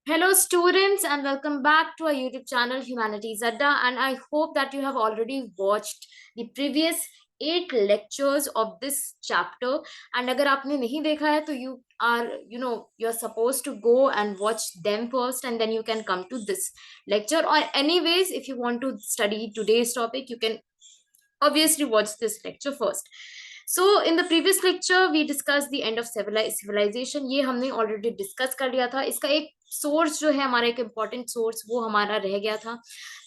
Hello, students, and welcome back to our YouTube channel Humanities Adda. And I hope that you have already watched the previous 8 lectures of this chapter. And अगर आपने नहीं देखा है, तो you're supposed to go and watch them first, and then you can come to this lecture. Or anyways, if you want to study today's topic, you can obviously watch this lecture first. So in the previous lecture we discussed the end of civilization. ये हमने already discuss कर लिया था. इसका एक source जो है हमारा एक important source वो हमारा रह गया था,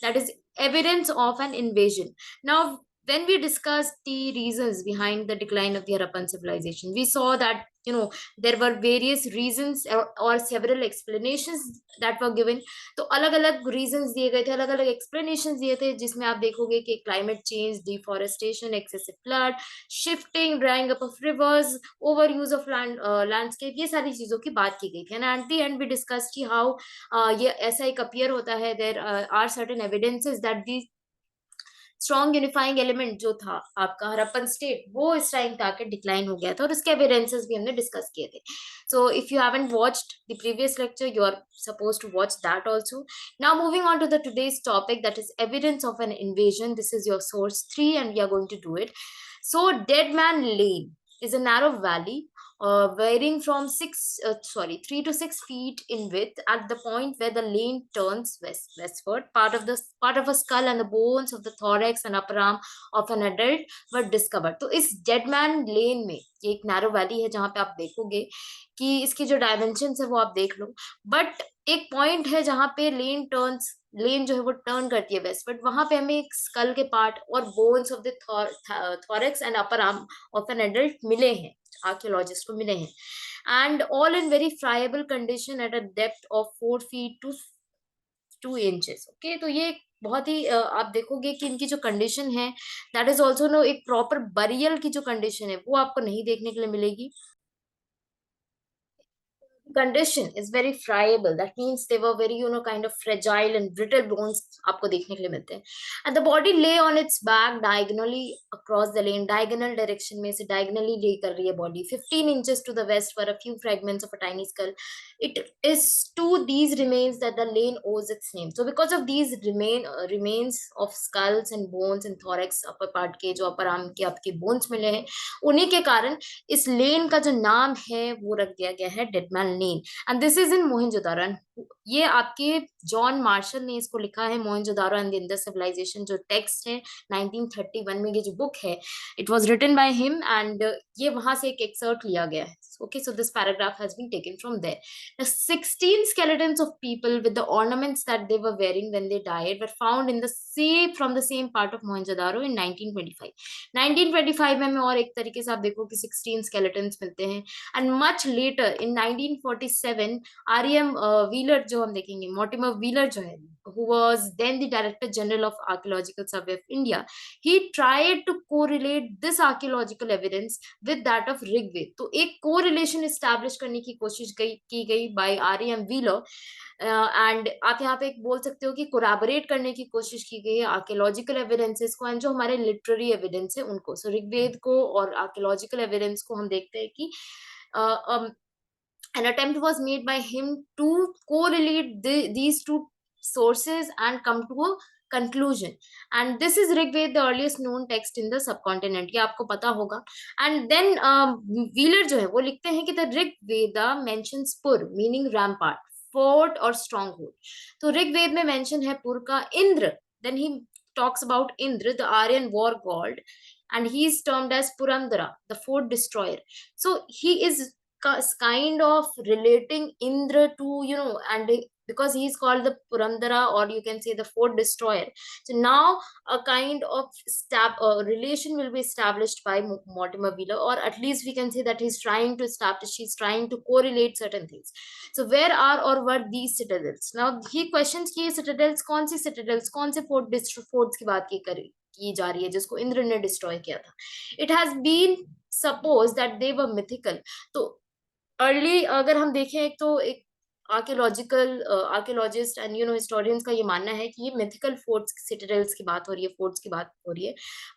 that is evidence of an invasion. Now when we discussed the reasons behind the decline of the Harappan civilization, we saw that there were various reasons or several explanations that were given. तो अलग अलग reasons दिए गए थे, अलग अलग explanation दिए थे, जिसमें आप देखोगे कि climate change, deforestation, excessive flood, shifting, drying up of rivers, over use of landscape, ये सारी चीजों की बात की गई थी. एंड एट द एंड भी डिस्कस की हाउ ये ऐसा एक अपीयर होता है, there are certain evidences that the strong unifying element जो था आपका हरप्पन स्टेट, वो इस टाइम पे आके डिक्लाइन हो गया था, और उसके एविडेंसेस भी हमने डिस्कस किए थे. So if you haven't watched the previous lecture, you are supposed to watch that also. Now moving on to the today's topic, that is evidence of an invasion. This is your source 3 and we are going to do it. So Dead Man Lane is a narrow valley varying from 3 to 6 feet in width at the point where the lane turns westward. Part of a skull and the bones of the thorax and upper arm of an adult were discovered. तो इस dead man लेन में, ये एक narrow valley है जहां पे आप देखोगे कि इसकी जो डायमेंशन है वो आप देख लो. बट एक पॉइंट है जहां पे लेन जो है वो टर्न करती है वेस्टवर्ड. वहां पे हमें एक स्कल के पार्ट और bones of the thorax and upper arm of an adult मिले हैं, आर्कियोलॉजिस्ट को मिले हैं, and all in very friable condition at a depth of 4 feet to 2 inches. Okay, तो ये बहुत ही आप देखोगे कि इनकी जो कंडीशन है, दैट इज ऑल्सो नो, एक प्रॉपर बरियल की जो कंडीशन है वो आपको नहीं देखने के लिए मिलेगी. condition is very friable. That means they were very kind of fragile and brittle bones आपको देखने के लिए मिलते हैं. And the body lay on its back diagonally across the lane. Diagonal direction में से diagonally lay कर रही है body. 15 inches to the west were a few fragments of a tiny skull. It is to these remains that the lane owes its name. So because of these remains of skulls and bones and thorax, upper part के जो upper arm के आपके bones मिले हैं, उन्हीं के कारण इस लेन का जो नाम है वो रख दिया गया है Deadman Lane. And this is in Mohenjodaro. ये आपके जॉन मार्शल ने इसको लिखा है, Mohenjodaro and the Indus civilization, जो टेक्स्ट है 1931 में, ये जो बुक है, it was written by him, and ये वहां से एक एक्सर्ट लिया गया है. Okay, so this paragraph has been taken from there. The 16 skeletons of people with the ornaments that they were wearing when they died were found from the same part of Mohenjo-daro in 1925. 1925 में और एक तरीके से आप देखो कि 16 skeletons मिलते हैं. And much later in 1947, R.M. Wheeler जो हम देखेंगे, Mortimer Wheeler जो है, who was then the Director General of Archaeological Survey of India, he tried to correlate this archaeological evidence with that of Rigveda. तो एक कोरिलेशन एस्टैब्लिश करने की कोशिश की गई बाय R.M. व्हीलर, एंड आप यहाँ पे एक बोल सकते हो कि कोलैबोरेट करने की कोशिश की गई है आर्कियोलॉजिकल एविडेंसेस को एंड जो हमारे लिटरेरी एविडेंस है उनको. सो ऋग्वेद को और आर्कियोलॉजिकल एविडेंस को हम देखते हैं कि an attempt was made by him to correlate these two sources and come to a conclusion. And this is Rig Veda, the earliest known text in the subcontinent. ये आपको पता होगा. And then व्हीलर जो है वो लिखते हैं कि the Rig Veda mentions pur meaning rampart, fort or stronghold. तो ऋग वेद में मेंशन है पुर का Indra. Then he talks about Indra, the Aryan war god, and he is termed as Purandara, the fort destroyer. So he is kind of relating Indra to, and because he is called the Purandara, or you can say the fort destroyer. So now a kind of relation will be established by Mortimer Wheeler, or at least we can say that he's trying to correlate certain things. So where are or were these citadels? Now he questions कि citadels कौन सी citadels, कौन से forts की बात की जा रही है जिसको इंद्र ने डिस्ट्रॉय किया था. It has been supposed that they were mythical. तो अर्ली अगर हम देखें, एक तो एक आर्कियोलॉजिस्ट एंड हिस्टोरियंस का ये मानना है कि ये मिथिकल फोर्ट्स, सिटाडेल्स की बात हो रही है, फोर्ट्स की बात हो रही है.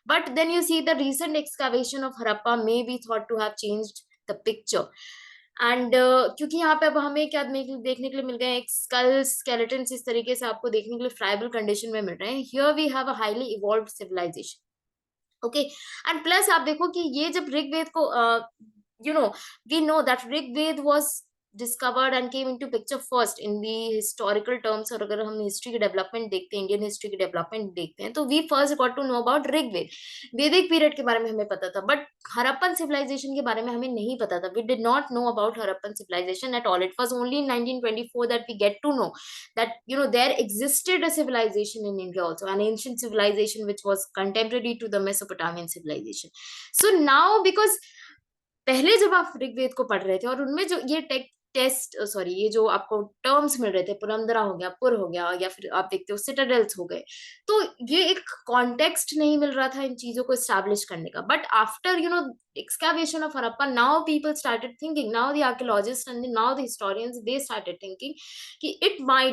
But then you see the recent excavation of Harappa may be thought to have changed the picture. And क्योंकि यहाँ पे अब हमें क्या देखने के लिए मिल गए हैं, एक स्कल स्केलेटन इस तरीके से आपको देखने के लिए ट्राइबल कंडीशन में मिल रहे हैं. Here we have a highly evolved civilization. Okay. And plus आप देखो कि ये जब ऋग्वेद को you know we know that Rigveda was discovered and came into picture first in the historical terms. और अगर हम हिस्ट्री की डेवलपमेंट देखते हैं, इंडियन हिस्ट्री की डेवलपमेंट देखते हैं, तो we first got to know about Rigveda. वैदिक पीरियड के बारे में हमें पता था, बट हरप्पन सिविलाइजेशन के बारे में हमें नहीं पता था. We did not know about Harappan civilization at all. It was only in 1924 that we get to know that there existed a civilization in India also, an ancient civilization which was contemporary to the Mesopotamian civilization. So now, because पहले जब आप ऋग्वेद को पढ़ रहे थे और उनमें जो ये टेस्ट सॉरी ये जो आपको टर्म्स मिल रहे थे, पुरंदरा हो गया, पुर हो गया, या फिर आप देखते हो सिटाडेल्स हो गए, तो ये एक कॉन्टेक्स्ट नहीं मिल रहा था इन चीजों को स्टैब्लिश करने का. But after excavation of Harappa, now people started thinking, now the archaeologists and now the historians, they started thinking कि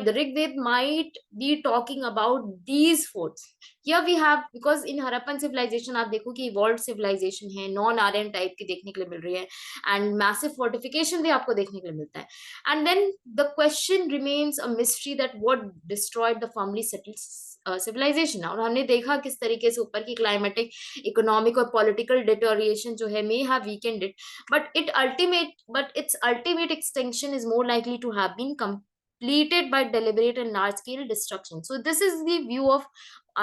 the Rigved might be talking about these forts. Here we have, because in Harappan civilization आप देखो कि evolved civilization है, non Aryan type की देखने के लिए मिल रही है, and massive fortification भी आपको देखने के लिए मिलता है. And then the question remains a mystery that what destroyed the firmly settled civilization. और हमने देखा किस तरीके से ऊपर की क्लाइमेटिक, इकोनॉमिक और पॉलिटिकल डिटोरिएशन जो है may have weakened it, but its ultimate extinction is more likely to have been completed by deliberate and large scale destruction. So this is the view of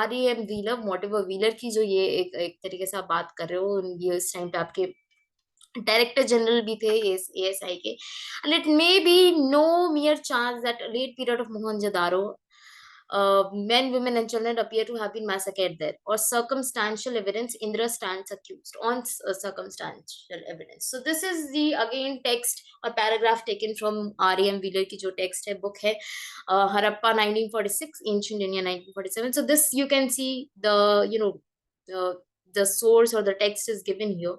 R.A.M. Wheeler, Mortimer Wheeler की जो ये एक तरीके से आप बात कर रहे हो, ये इस टाइम पे आपके डायरेक्टर जनरल भी थे ASI के. And it may be no mere chance that a late period of Mohenjo-daro men, women, and children appear to have been massacred there, or circumstantial evidence. Indra stands accused on circumstantial evidence. So this is the again text or paragraph taken from R.A.M. Wheeler की जो text है, book है Harappa 1946, Ancient India 1947. So this you can see the source or the text is given here.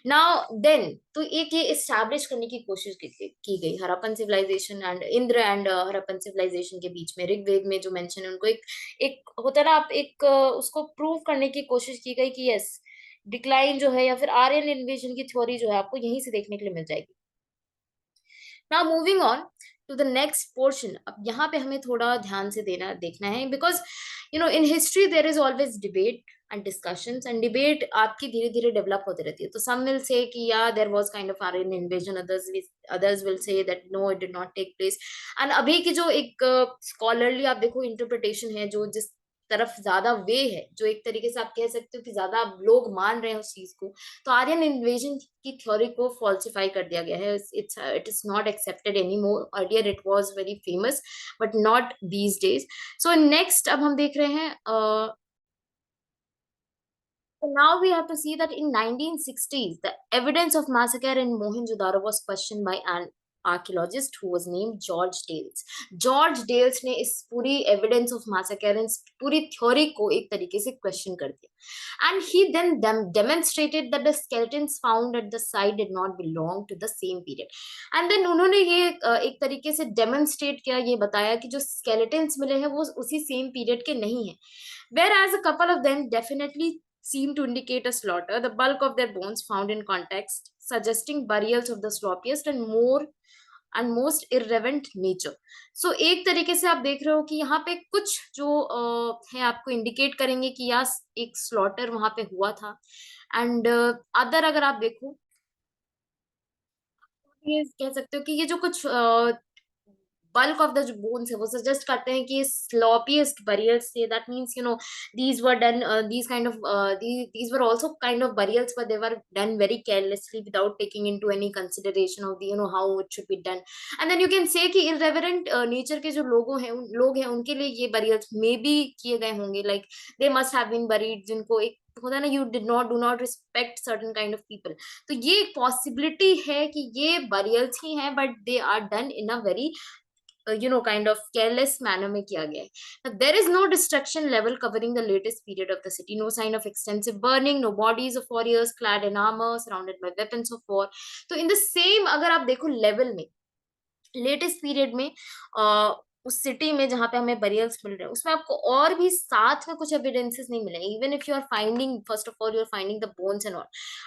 Now then तो एक ये establish करने की कोशिश की गई Harappan civilization and Indra and Harappan civilization के बीच में. ऋग्वेद में जो मेंशन है उनको एक एक होता है ना, आप एक उसको प्रूव करने की कोशिश की गई कि यस, डिक्लाइन जो है या फिर आर्यन इन्वेजन की थ्योरी जो है आपको यहीं से देखने के लिए मिल जाएगी. Now moving on to the next portion. अब यहाँ पे हमें थोड़ा ध्यान से देखना है, because in history there is always debate and discussions, and debate आपकी धीरे धीरे डेवलप होती रहती है. तो सम विल से कि या there was kind of Aryan invasion, others will say that no, it did not take place. And अभी की जो एक स्कॉलरली आप देखो इंटरप्रिटेशन है, जो जिस तरफ ज्यादा वे है, जो एक तरीके से आप कह सकते हो कि ज्यादा लोग मान रहे हैं उस चीज को, तो आर्यन इन्वेजन की थ्योरी को फॉल्सिफाई कर दिया गया है. It is not accepted any more. Earlier it was very famous but not these days. So next अब हम देख रहे हैं so now we have to see that in 1960s, the evidence of massacre in Mohenjo-daro was questioned by an archaeologist who was named George Dales. George Dales ने इस पूरी evidence of massacre, इस पूरी theory को एक तरीके से question कर दिया. And he then demonstrated that the skeletons found at the site did not belong to the same period. And then उन्होंने ये एक तरीके से demonstrate किया, ये बताया कि जो skeletons मिले हैं वो उसी same period के नहीं हैं. Whereas a couple of them definitely seem to indicate a slaughter, the bulk of their bones found in context, suggesting burials of the sloppiest and most irreverent nature. So एक तरीके से आप देख रहे हो कि यहाँ पे कुछ जो है आपको इंडिकेट करेंगे कि यार एक स्लॉटर वहां पे हुआ था. एंड अदर अगर आप देखो, ये कह सकते हो कि ये जो कुछ bulk of the bones है वो suggest करते हैं कि sloppiest burials थे. That means these were done these kind of these were also kind of burials, but they were done very carelessly without taking into any consideration of the how it should be done. And then you can say कि irreverent nature के जो लोग हैं उनके लिए ये burials may be किए गए होंगे, like they must have been buried, जिनको एक होता है ना, you do not respect certain kind of people. तो ये एक possibility है कि ये burials ही हैं, but they are done in a very kind of careless manner में किया गया है. Now, there is no destruction level covering the latest period of the city. No sign of extensive burning, no bodies of warriors clad in armor, surrounded by weapons of war. तो in the same अगर आप देखो level में latest period में उस city में जहाँ पे हमें बरियल्स मिल रहे हैं, उसमें आपको और भी साथ में कुछ एविडेंसेस नहीं मिले। Even if you are finding, first of all you are finding the bones and all,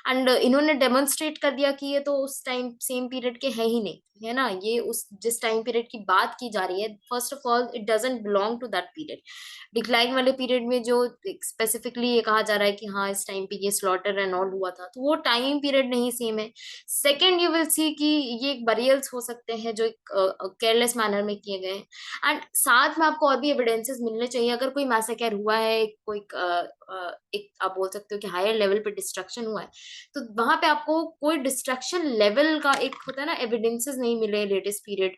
and इन्होंने डेमोन्स्ट्रेट कर दिया कि ये तो उस टाइम सेम पीरियड के है ही नहीं, है ना। ये उस जिस टाइम पीरियड की बात की जा रही है, first of all it doesn't belong to that period. Decline वाले पीरियड में जो स्पेसिफिकली ये कहा जा रहा है कि हाँ इस टाइम पे ये स्लॉटर एंड ऑल हुआ था, तो वो टाइम पीरियड नहीं सेम है। सेकेंड, यू विल सी कि ये बरियल्स हो सकते हैं जो एक केयरलेस मैनर में किए गए हैं। एंड साथ में आपको और भी एविडेंसेस मिलने चाहिए। अगर कोई मैसेकर हुआ है, कोई एक आप बोल सकते हो कि हायर लेवल पे डिस्ट्रक्शन हुआ है, तो वहां पे आपको कोई डिस्ट्रक्शन लेवल का एक होता है ना एविडेंसेस नहीं मिले लेटेस्ट पीरियड।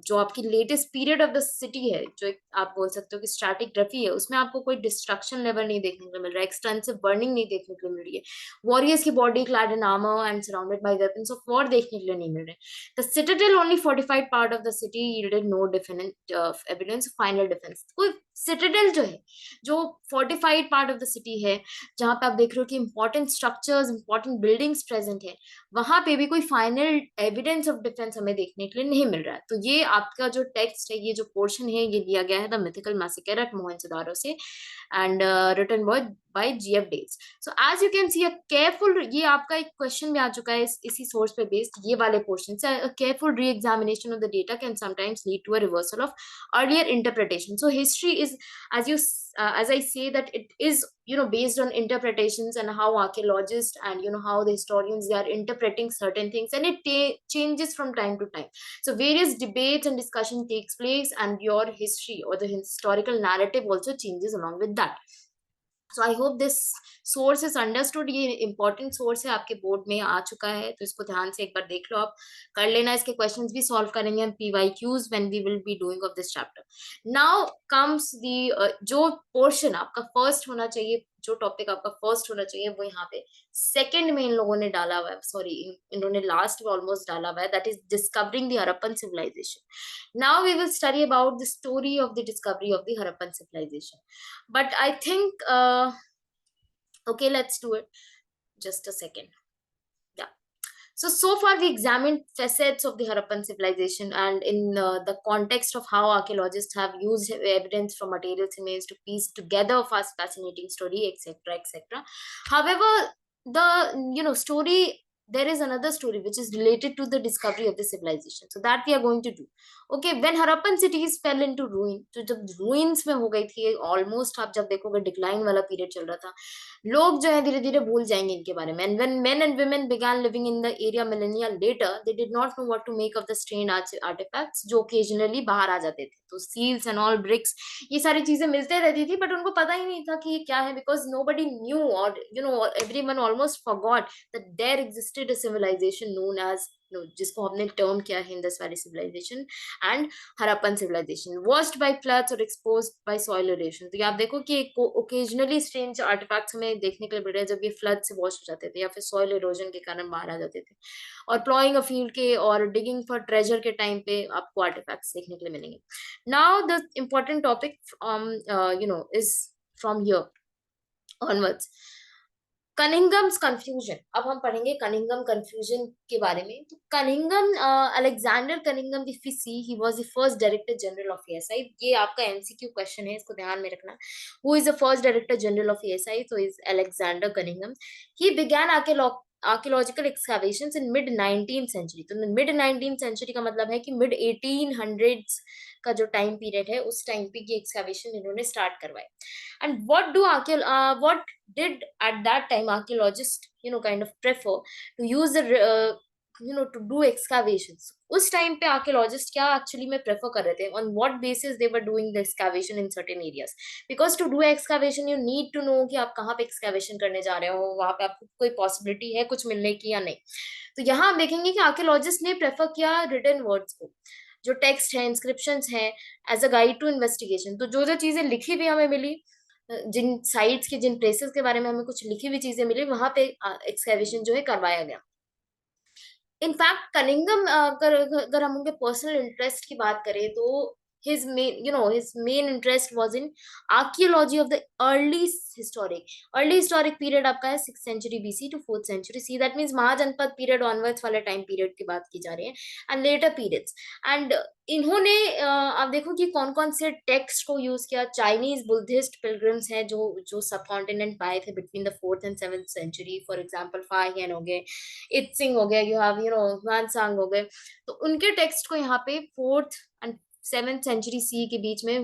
जो आपकी latest period of the city है, जो एक आप बोल सकते हो कि स्ट्रैटिग्राफी है, उसमें आपको कोई डिस्ट्रक्शन लेवल नहीं देखने को मिल रहा है, एक्सटेंसिव बर्निंग नहीं देखने को मिल रही है, वॉरियर्स की body clad in armour and surrounded by weapons of war देखने के लिए नहीं मिल रहे। The Citadel only fortified part of the city yielded no definite evidence of final defense। कोई सिटाडेल जो है, जो fortified part of the city है, जहां पे आप देख रहे हो कि important structures, important buildings present है, वहां पे भी कोई फाइनल एविडेंस ऑफ डिफेंस हमें देखने के लिए नहीं मिल रहा है। तो ये आपका जो टेक्स्ट है, ये जो पोर्शन है, ये लिया गया है the mythical massacre at Mohenjodaro से, and written by G F Dales. So as you can see a careful, ये आपका एक क्वेश्चन भी आ चुका है इसी सोर्स पे बेस्ड, ये वाले पोर्शन से, a careful reexamination of the data can sometimes lead to a reversal of earlier interpretation. So history is, as you as I say, that it is, based on interpretations and how archaeologists and how the historians, they are interpreting certain things, and it changes from time to time. So various debates and discussion takes place, and your history or the historical narrative also changes along with that. So I hope this source is understood. ये important source है, आपके board में आ चुका है, तो इसको ध्यान से एक बार देख लो, आप कर लेना। इसके क्वेश्चंस भी सॉल्व करेंगे हम PYQs when we will be doing of this chapter. Now comes the, जो पोर्शन आपका फर्स्ट होना चाहिए, जो टॉपिक आपका फर्स्ट होना चाहिए, वो यहाँ पे सेकंड में इन लोगों ने डाला हुआ है, सॉरी इन्होंने लास्ट में ऑलमोस्ट डाला हुआ है, that is discovering the Harappan civilization. Now we will study about the story of the discovery of the Harappan civilization, but I think okay, let's do it. Just a second. Yeah. So far we examined facets of the Harappan civilization, and in the context of how archaeologists have used evidence from materials remains to piece together a fascinating story, etc., etc. However, the story, there is another story which is related to the discovery of the civilization, so that we are going to do. Okay, when Harappan cities fell into ruin, तो जब ruins में हो गई थी almost, आप जब देखोगे decline वाला period चल रहा था, लोग जो है धीरे धीरे भूल जाएंगे इनके बारे में। And when men and women began living in the area millennia later, they did not know what to make of the strange artifacts जो occasionally बाहर आ जाते थे। तो seals and all bricks, ये सारी चीजें मिलते रहती थी, बट उनको पता ही नहीं था कि ये क्या है, because nobody knew, or everyone almost forgot that there existed a civilization known as, जिसको हमने टर्म किया है Indus valley civilization and Harappan civilization, washed by floods और एक्सपोज्ड बाय सॉइल इरोजन। तो ये आप देखो कि ओकेजनली स्ट्रेंज आर्टिफैक्ट्स हमें देखने के लिए मिल रहे हैं जब ये फ्लड से वॉश हो जाते थे या फिर सॉइल इरोजन के कारण बाहर आ जाते थे, और प्लॉइंग अ फील्ड के और डिगिंग फॉर ट्रेजर के टाइम पे आपको आर्टिफैक्ट्स देखने के लिए मिलेंगे। Now the important topic is from here onwards, Cunningham's confusion. अब हम पढ़ेंगे कनिंगम कंफ्यूजन के बारे में। तो कनिंगम, अलेक्जेंडर कनिंगम द फिसी, he was the first director general of ASI. ये आपका एमसीक्यू क्वेश्चन है, इसको ध्यान में रखना। Who is the first director general of ASI? तो is Alexander Cunningham. He began archaeological excavations in mid 19th century. तो मिड 19th सेंचुरी का मतलब है कि मिड 1800s का जो टाइम पीरियड है, उस टाइम पे ये एक्सकैवेशन इन्होंने स्टार्ट करवाए। And what did at that time archaeologists kind of prefer to use the to do excavations? उस टाइम पे आर्कियोलॉजिस्ट क्या एक्चुअली में प्रेफर कर रहे थे, on what basis they were doing the excavation in certain areas? Because to do excavation you need to know कि आप कहाँ पे एक्सकैवेशन करने जा रहे हो, वहां पे आपको कोई पॉसिबिलिटी है कुछ मिलने की या नहीं। तो यहाँ हम देखेंगे कि आर्कियोलॉजिस्ट ने प्रेफर किया रिटन वर्ड्स को, जो टेक्स्ट है, इंस्क्रिप्शंस है, as a guide to investigation. तो जो जो चीजें लिखी हुई हमें मिली, जिन साइट्स की, जिन प्लेसेस के बारे में हमें कुछ लिखी हुई चीजें मिली, वहां पे एक्सकैवेशन जो है करवाया गया। इनफैक्ट कनिंगम, अगर अगर हम उनके पर्सनल इंटरेस्ट की बात करें, तो his main interest was in archaeology of the early historic period आपका है 6th century BC to 4th century C. That means महाजनपद period onwards वाले time period की बात की जा रही है, and later periods. And इन्होंने आप देखो कि कौन कौन से टेक्स्ट को यूज किया. चाइनीज बुद्धिस्ट पिलग्रिम्स हैं जो जो सब कॉन्टिनेंट पाए थे between the 4th and 7th century. For example Fahien हो गए, इत्सिंग हो गए, यू हैव ह्वानसांग हो गए. तो उनके टेक्स्ट को यहाँ पे 4th and 7th century C के बीच में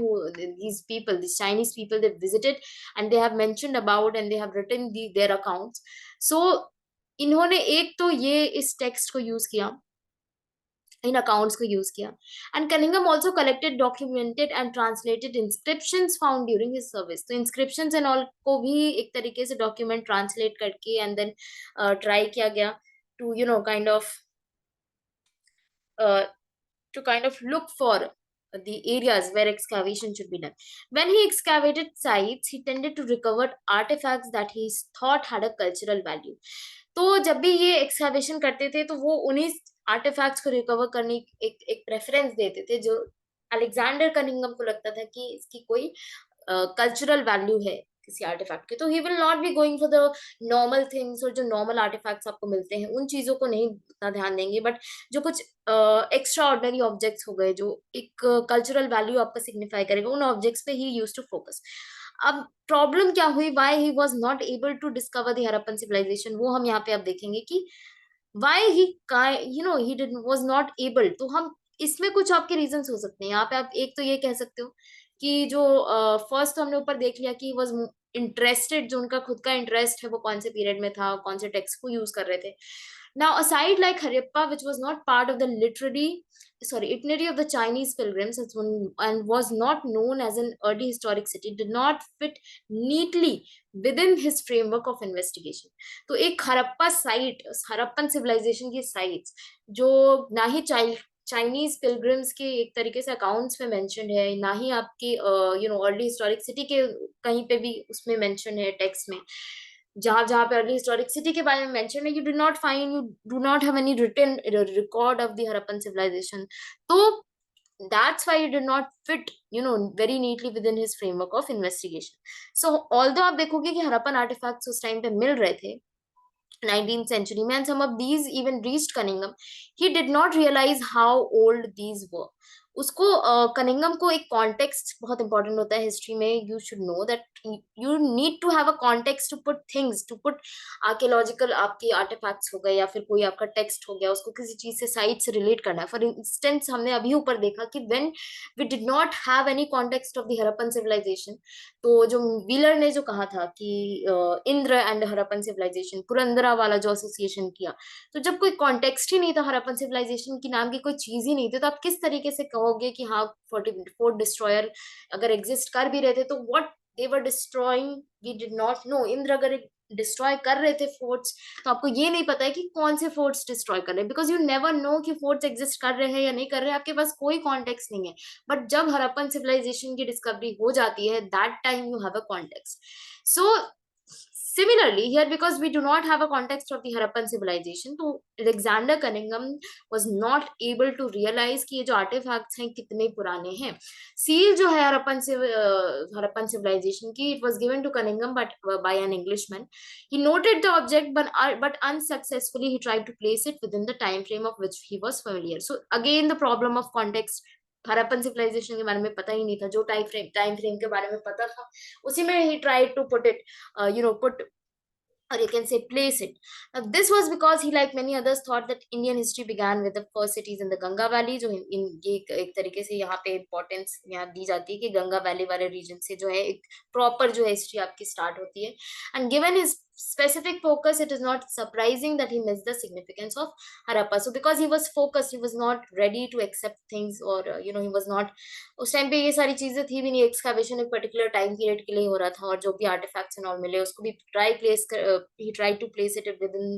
these Chinese people, they visited and they have mentioned about and they have written their accounts. So इन्होंने एक तो ये इस टेक्स्ट को यूज किया, इन अकाउंट्स को यूज किया. And Cunningham also collected, documented and translated inscriptions found during his service. तो इंस्क्रिप्शंस एंड ऑल को भी एक तरीके से डॉक्यूमेंट ट्रांसलेट करके एंड देन ट्राई किया गया to kind of look for the areas where excavation should be done. When he excavated sites, he tended to recover artifacts that he thought had a cultural value. तो जब भी ये excavation करते थे तो वो उन्हीं आर्टिफैक्ट्स को रिकवर करने एक प्रेफरेंस देते थे जो अलेक्जेंडर कनिंगम को लगता था कि इसकी कोई कल्चरल वैल्यू है किसी आर्टिफैक्ट के. तो he will not be going for the normal things, और जो नॉर्मल आर्टिफैक्ट्स आपको मिलते हैं उन चीजों को नहीं उतना ध्यान देंगे, बट जो कुछ एक्स्ट्रा ऑर्डिनरी ऑब्जेक्ट्स हो गए जो एक कल्चरल वैल्यू आपका सिग्निफाई करेगा, उन ऑब्जेक्ट्स पे ही यूज टू फोकस. अब प्रॉब्लम क्या हुई, why he was not able to discover the Harappan civilization, वो हम यहाँ पे अब देखेंगे कि why he did was not able. तो हम इसमें कुछ आपके रीजंस हो सकते हैं यहाँ पे. आप एक तो ये कह सकते हो कि जो फर्स्ट तो हमने ऊपर देख लिया कि वाज इंटरेस्टेड, जो उनका खुद का इंटरेस्ट है वो कौन से पीरियड में था, कौन से टेक्स्ट को यूज कर रहे थे. Now a site like Harappa which was not part of the itinerary of the Chinese pilgrims and was not known as an early historic city, did not fit neatly within his framework of investigation. तो एक Harappa site, Harappan civilisation की sites जो ना ही Chinese pilgrims के एक तरीके से accounts में मेंशन है, ना ही आपके अर्ली हिस्टोरिक सिटी के कहीं पे भी उसमें मेंशन है टेक्स्ट में. जहां जहां पे अर्ली हिस्टोरिक सिटी के बारे में मेंशन है, you do not have any written record of the Harappan civilization. तो that's why it did not fit very neatly within his framework of investigation. So although आप देखोगे कि हड़प्पन आर्टिफैक्ट्स उस टाइम पे मिल रहे थे 19th century में, and some of these even reached Cunningham, he did not realize how old these were. उसको Cunningham को एक कॉन्टेक्स्ट बहुत इंपॉर्टेंट होता है हिस्ट्री में. You should know that you need to have a context to put things, to put archaeological आपके artefacts हो गए या फिर कोई आपका टेक्स्ट हो गया, उसको किसी चीज से साइट से रिलेट करना है. फॉर इंस्टेंस हमने अभी ऊपर देखा कि when we did not have any context of the Harappan civilization, तो जो व्हीलर ने जो कहा था कि इंद्र एंड हड़प्पन सिविलाइजेशन, पुरंदरा वाला जो एसोसिएशन किया, तो जब कोई कॉन्टेक्स्ट ही नहीं था, हड़प्पन सिविलाइजेशन की नाम की कोई चीज ही नहीं थी, तो आप किस तरीके से कहोगे कि हाँ फोर्ट डिस्ट्रॉयर अगर एग्जिस्ट कर भी रहे थे तो what they were destroying we did not know. Indra अगर डिस्ट्रॉय कर रहे थे फोर्ट्स, तो आपको ये नहीं पता है कि कौन से फोर्ट्स डिस्ट्रॉय कर रहे हैं, बिकॉज यू नेवर नो कि फोर्ट्स एग्जिस्ट कर रहे हैं या नहीं कर रहे हैं, आपके पास कोई कॉन्टेक्स्ट नहीं है. बट जब हड़प्पन सिविलाइजेशन की डिस्कवरी हो जाती है, that time you have a context. So similarly here, because we do not have a context of the Harappan civilization, तो Alexander Cunningham was not able to realize कि ये जो artifacts हैं कितने पुराने हैं. seal जो है हड़प्पन civilization की, it was given to Cunningham but by an Englishman. He noted the object but unsuccessfully he tried to place it within the time frame of which he was familiar. So again the problem of context. Harappan civilization के बारे में पता ही नहीं था, जो time frame के बारे में पता था उसी में ही tried to put it put, or you can say place it. Now, this was because he, like many others, thought that Indian history began with the first cities in the Ganga Valley. जो इन ये एक तरीके से यहाँ पे importance यहाँ दी जाती है कि गंगा वैली वाले रीजन से जो है एक प्रॉपर जो हिस्ट्री आपकी स्टार्ट होती है. And given his specific focus, it is not surprising that he missed the significance of Harappa. So because he was focused, he was not ready to accept things, or he was not, उस time पे ये सारी चीजें थी भी नहीं. Excavation एक particular time period के लिए हो रहा था, और जो भी आर्टिफैक्ट्स एंड ऑल मिले उसको भी he tried to place it within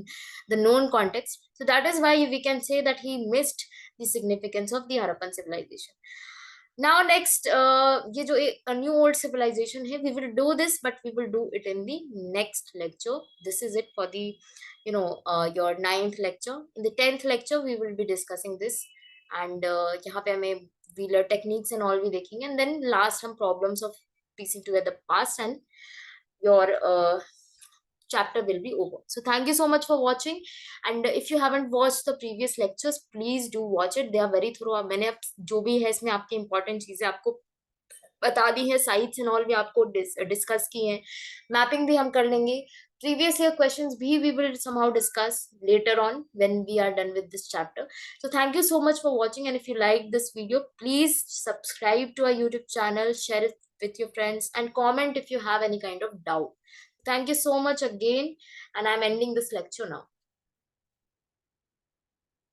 the known context. So that is why we can say that he missed the significance of the Harappan civilization. Now next, ये जो न्यू ओल्ड सिविलाइजेशन है, we will do this, but we will do it in the next lecture. This is it for the your 9th lecture. In the 10th lecture we will be discussing this, and यहाँ पे हमें wheeler techniques and all भी देखेंगे, and then last हम problems of piecing together past, and your chapter will be over. So thank you so much for watching, and if you haven't watched the previous lectures, please do watch it. They are very thorough. मैंने जो भी है इसमें आपकी important चीजें आपको बता दी है, साइट्स एंड ऑल भी आपको डिस्कस की हैं, मैपिंग भी हम कर लेंगे, previous year questions भी we will somehow discuss later on when we are done with this chapter. So thank you so much for watching, and if you like this video, please subscribe to our YouTube channel, share it with your friends, and comment if you have any kind of doubt. Thank you so much again, and I'm ending this lecture now.